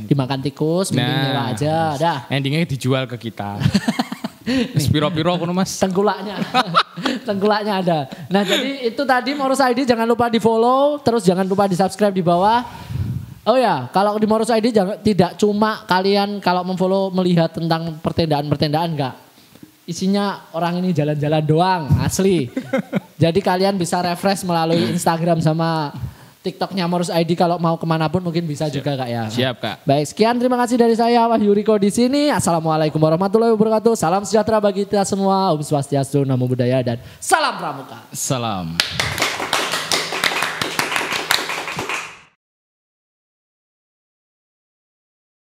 dimakan tikus, mending nyewa aja, dah. Endingnya dijual ke kita. Piro-piro kuno Mas. Tengkulaknya ada. Nah jadi itu tadi Morus_ID, jangan lupa di follow, terus jangan lupa di subscribe di bawah. Oh ya, kalau di Morus_ID tidak cuma kalian kalau memfollow melihat tentang pertendaan enggak. Isinya orang ini jalan-jalan doang, asli. Jadi kalian bisa refresh melalui Instagram sama TikToknya Morus_ID kalau mau kemanapun mungkin bisa juga Kak ya. Siap Kak. Baik, sekian terima kasih dari saya Wahyu Riko di sini. Assalamualaikum warahmatullahi wabarakatuh. Salam sejahtera bagi kita semua. Om Swastiastu, Namo Buddhaya dan salam Pramuka. Salam.